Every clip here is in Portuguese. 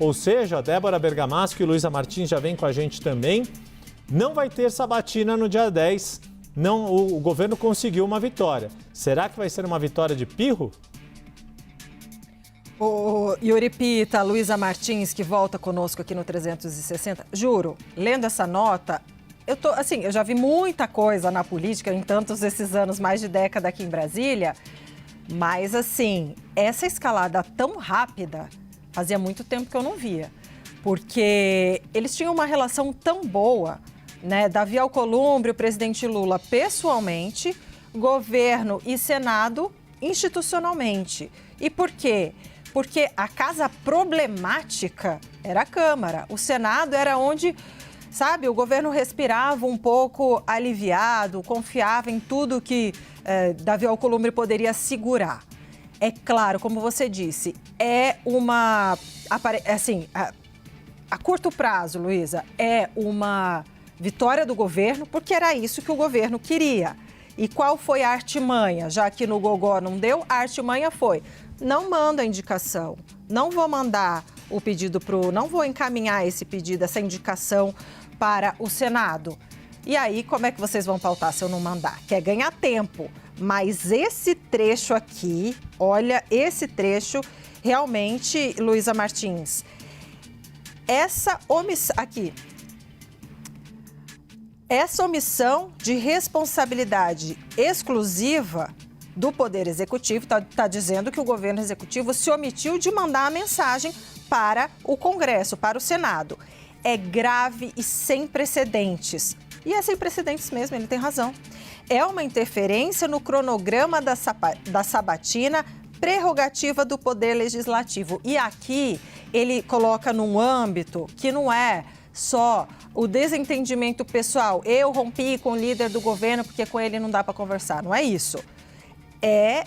Ou seja, Débora Bergamasco e Luísa Martins já vêm com a gente também. Não vai ter sabatina no dia 10. Não, o governo conseguiu uma vitória. Será que vai ser uma vitória de pirro? O Yuri Pita, Luísa Martins, que volta conosco aqui no 360. Juro, lendo essa nota, eu já vi muita coisa na política em tantos esses anos, mais de década aqui em Brasília, mas assim, essa escalada tão rápida, fazia muito tempo que eu não via, porque eles tinham uma relação tão boa, né? Davi Alcolumbre, o presidente Lula pessoalmente, governo e Senado institucionalmente. E por quê? Porque a casa problemática era a Câmara. O Senado era onde, sabe, o governo respirava um pouco aliviado, confiava em tudo que Davi Alcolumbre poderia segurar. É claro, como você disse, é uma... Assim, a curto prazo, Luísa, é uma vitória do governo, porque era isso que o governo queria. E qual foi a artimanha? Já que no gogó não deu, a artimanha foi: não manda a indicação, não vou mandar o pedido não vou encaminhar esse pedido, essa indicação para o Senado. E aí, como é que vocês vão pautar se eu não mandar? Quer ganhar tempo, mas esse trecho aqui, olha, esse trecho, realmente, Luísa Martins, essa omissão, aqui, essa omissão de responsabilidade exclusiva do Poder Executivo está dizendo que o governo executivo se omitiu de mandar a mensagem para o Congresso, para o Senado. É grave e sem precedentes. E é sem precedentes mesmo, ele tem razão. É uma interferência no cronograma da sabatina, prerrogativa do Poder Legislativo. E aqui ele coloca num âmbito que não é só o desentendimento pessoal. Eu rompi com o líder do governo porque com ele não dá para conversar. Não é isso. É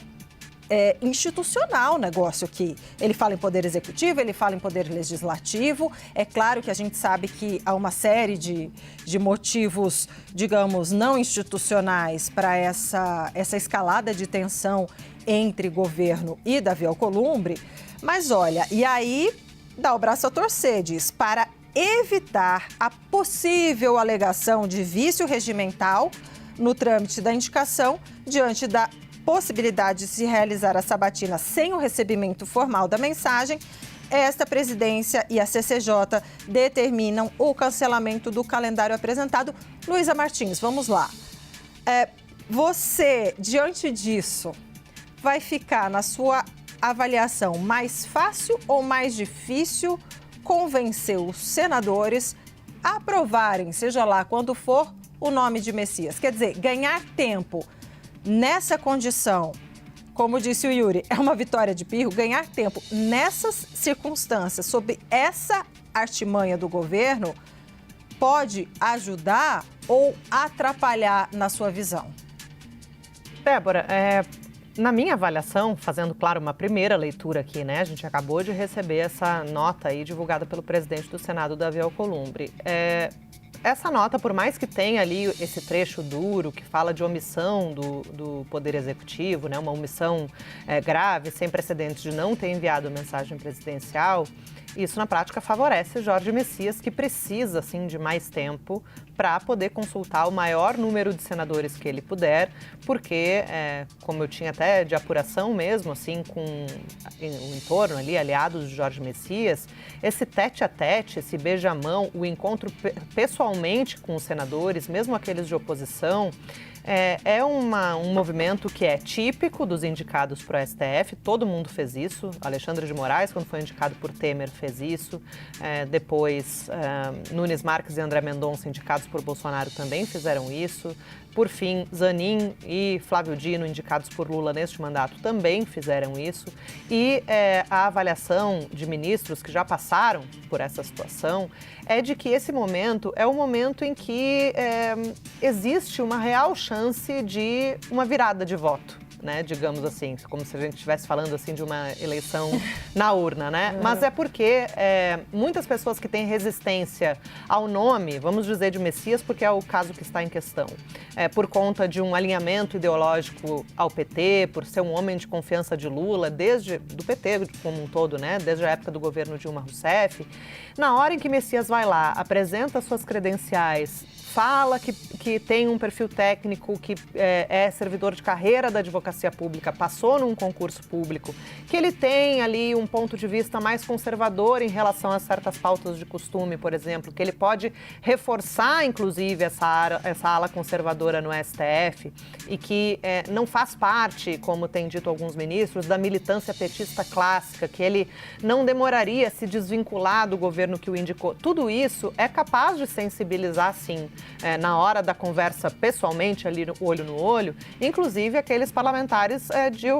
institucional o negócio aqui. Ele fala em poder executivo, ele fala em poder legislativo. É claro que a gente sabe que há uma série de motivos, digamos, não institucionais para essa escalada de tensão entre governo e Davi Alcolumbre. Mas olha, e aí dá o braço a torcer, diz, para evitar a possível alegação de vício regimental no trâmite da indicação, diante da possibilidade de se realizar a sabatina sem o recebimento formal da mensagem, esta presidência e a CCJ determinam o cancelamento do calendário apresentado. Luísa Martins, vamos lá. Você, diante disso, vai ficar na sua avaliação mais fácil ou mais difícil convencer os senadores a aprovarem, seja lá quando for, o nome de Messias? Quer dizer, ganhar tempo nessa condição, como disse o Yuri, é uma vitória de pirro. Ganhar tempo nessas circunstâncias, sob essa artimanha do governo, pode ajudar ou atrapalhar na sua visão? Débora, na minha avaliação, fazendo, claro, uma primeira leitura aqui, né? A gente acabou de receber essa nota aí divulgada pelo presidente do Senado, Davi Alcolumbre. Essa nota, por mais que tenha ali esse trecho duro que fala de omissão do Poder Executivo, né? Uma omissão grave, sem precedentes, de não ter enviado mensagem presidencial, isso na prática favorece Jorge Messias, que precisa, assim, de mais tempo para poder consultar o maior número de senadores que ele puder, porque, como eu tinha até de apuração mesmo, assim, com o entorno ali, aliados de Jorge Messias, esse tete-a-tete, esse beijamão, o encontro pessoalmente com os senadores, mesmo aqueles de oposição, é um movimento que é típico dos indicados para o STF, todo mundo fez isso. Alexandre de Moraes, quando foi indicado por Temer, fez isso. Depois, Nunes Marques e André Mendonça, indicados por Bolsonaro, também fizeram isso. Por fim, Zanin e Flávio Dino, indicados por Lula neste mandato, também fizeram isso. E a avaliação de ministros que já passaram por essa situação é de que esse momento é o momento em que existe uma real chance de uma virada de voto né, digamos assim, como se a gente estivesse falando assim de uma eleição na urna, né? Mas é porque muitas pessoas que têm resistência ao nome, vamos dizer de Messias, porque é o caso que está em questão, por conta de um alinhamento ideológico ao PT, por ser um homem de confiança de Lula, do PT como um todo, né? Desde a época do governo Dilma Rousseff. Na hora em que Messias vai lá, apresenta suas credenciais, fala que tem um perfil técnico, que é servidor de carreira da advocacia pública, passou num concurso público, que ele tem ali um ponto de vista mais conservador em relação a certas pautas de costume, por exemplo, que ele pode reforçar, inclusive, essa ala conservadora no STF e que não faz parte, como tem dito alguns ministros, da militância petista clássica, que ele não demoraria a se desvincular do governo que o indicou. Tudo isso é capaz de sensibilizar, sim, na hora da conversa pessoalmente, ali olho no olho, inclusive aqueles parlamentares,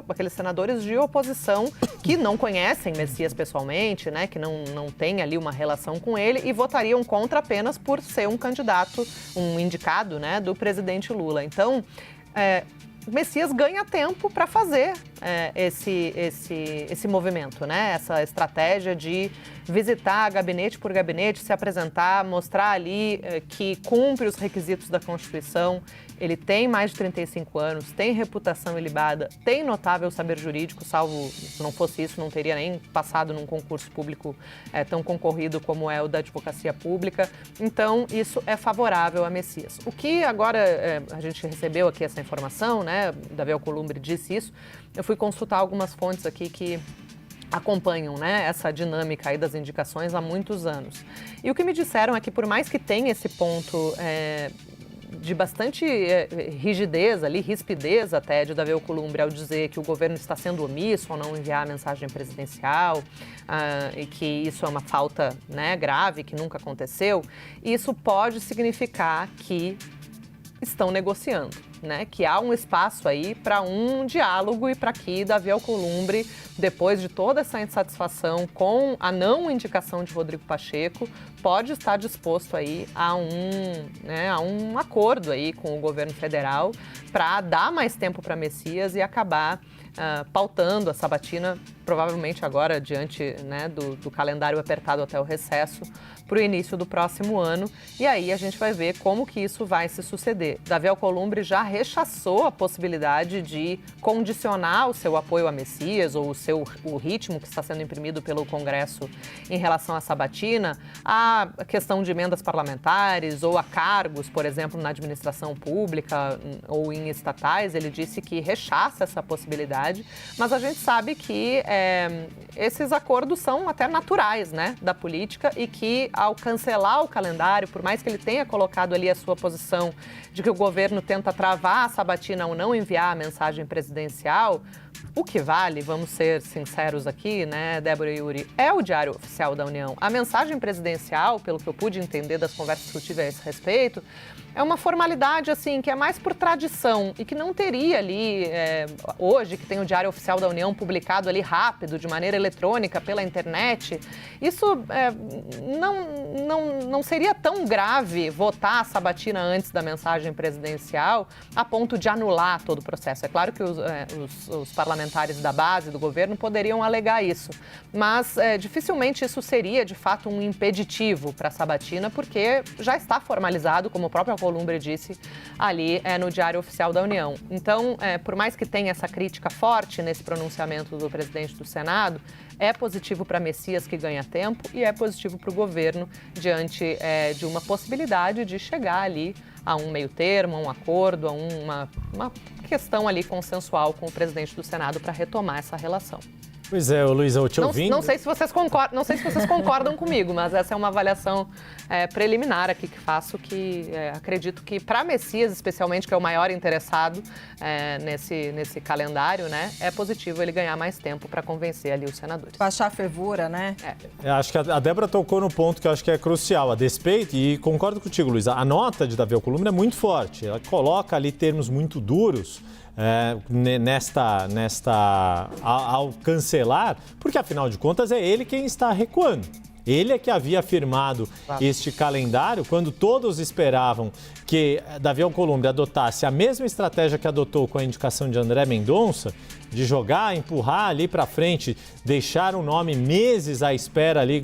aqueles senadores de oposição que não conhecem Messias pessoalmente, né, que não tem ali uma relação com ele e votariam contra apenas por ser um candidato, um indicado, né, do presidente Lula. Então, Messias ganha tempo para fazer esse movimento, né? Essa estratégia de visitar gabinete por gabinete, se apresentar, mostrar ali que cumpre os requisitos da Constituição. Ele tem mais de 35 anos, tem reputação ilibada, tem notável saber jurídico, salvo se não fosse isso, não teria nem passado num concurso público tão concorrido como é o da advocacia pública. Então, isso é favorável a Messias. O que agora a gente recebeu aqui essa informação, né? Davi Alcolumbre disse isso. Eu fui consultar algumas fontes aqui que acompanham, né, essa dinâmica aí das indicações há muitos anos. E o que me disseram é que, por mais que tenha esse ponto de bastante rigidez ali, rispidez até de Davi Alcolumbre ao dizer que o governo está sendo omisso ao não enviar a mensagem presidencial e que isso é uma falta, né, grave, que nunca aconteceu, isso pode significar que estão negociando, né? Que há um espaço aí para um diálogo e para que Davi Alcolumbre, depois de toda essa insatisfação com a não indicação de Rodrigo Pacheco, pode estar disposto aí a um acordo aí com o governo federal para dar mais tempo para Messias e acabar pautando a sabatina, provavelmente agora diante, né, do calendário apertado até o recesso, para o início do próximo ano. E aí a gente vai ver como que isso vai se suceder. Davi Alcolumbre já rechaçou a possibilidade de condicionar o seu apoio a Messias ou o ritmo que está sendo imprimido pelo Congresso em relação à sabatina, a questão de emendas parlamentares ou a cargos, por exemplo, na administração pública ou em estatais. Ele disse que rechaça essa possibilidade, mas a gente sabe que esses acordos são até naturais, né, da política e que, ao cancelar o calendário, por mais que ele tenha colocado ali a sua posição de que o governo tenta travar a sabatina ao não enviar a mensagem presidencial, o que vale, vamos ser sinceros aqui, né, Débora e Yuri, é o Diário Oficial da União. A mensagem presidencial, pelo que eu pude entender das conversas que eu tive a esse respeito, é uma formalidade, assim, que é mais por tradição e que não teria ali, hoje, que tem o Diário Oficial da União publicado ali rápido, de maneira eletrônica, pela internet, isso não seria tão grave votar a sabatina antes da mensagem presidencial a ponto de anular todo o processo. É claro que os parlamentares da base do governo poderiam alegar isso, mas dificilmente isso seria, de fato, um impeditivo para a sabatina, porque já está formalizado, como o próprio Alcolumbre disse, ali no Diário Oficial da União. Então, por mais que tenha essa crítica forte nesse pronunciamento do presidente do Senado, é positivo para Messias, que ganha tempo, e é positivo para o governo diante de uma possibilidade de chegar ali a um meio termo, a um acordo, a uma questão ali consensual com o presidente do Senado para retomar essa relação. Pois é, Luísa, eu te ouvindo... Não sei se vocês concordam comigo, mas essa é uma avaliação preliminar aqui que faço, que acredito que para Messias, especialmente, que é o maior interessado nesse calendário, né, é positivo ele ganhar mais tempo para convencer ali os senadores. Baixar a fervura, né? Acho que a Débora tocou no ponto que eu acho que é crucial, a despeito, e concordo contigo, Luísa, a nota de Davi Alcolumbre é muito forte, ela coloca ali termos muito duros, ao cancelar, porque afinal de contas é ele quem está recuando. Ele é que havia afirmado este calendário quando todos esperavam que Davi Alcolumbre adotasse a mesma estratégia que adotou com a indicação de André Mendonça, de jogar, empurrar ali para frente, deixar o nome meses à espera ali,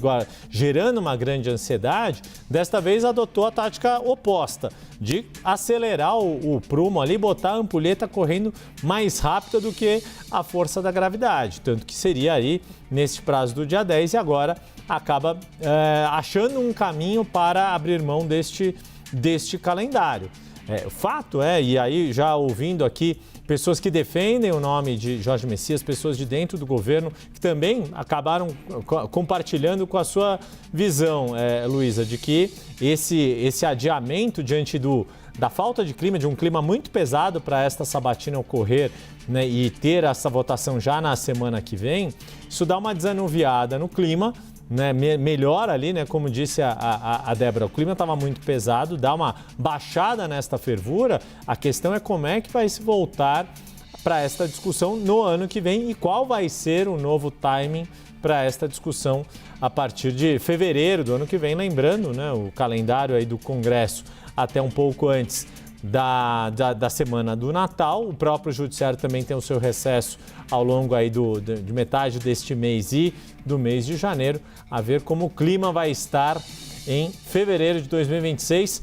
gerando uma grande ansiedade. Desta vez adotou a tática oposta, de acelerar o prumo ali, botar a ampulheta correndo mais rápida do que a força da gravidade. Tanto que seria aí neste prazo do dia 10 e agora acaba achando um caminho para abrir mão deste calendário. O fato é, e aí já ouvindo aqui pessoas que defendem o nome de Jorge Messias, pessoas de dentro do governo, que também acabaram compartilhando com a sua visão, Luísa, de que esse adiamento diante da falta de clima, de um clima muito pesado para esta sabatina ocorrer, né, e ter essa votação já na semana que vem, isso dá uma desanuviada no clima, né, melhor ali, né, como disse a Débora, o clima estava muito pesado, dá uma baixada nesta fervura. A questão é como é que vai se voltar para esta discussão no ano que vem e qual vai ser o novo timing para esta discussão a partir de fevereiro do ano que vem. Lembrando, né, o calendário aí do Congresso até um pouco antes da semana do Natal. O próprio Judiciário também tem o seu recesso ao longo aí de metade deste mês e do mês de janeiro, a ver como o clima vai estar em fevereiro de 2026.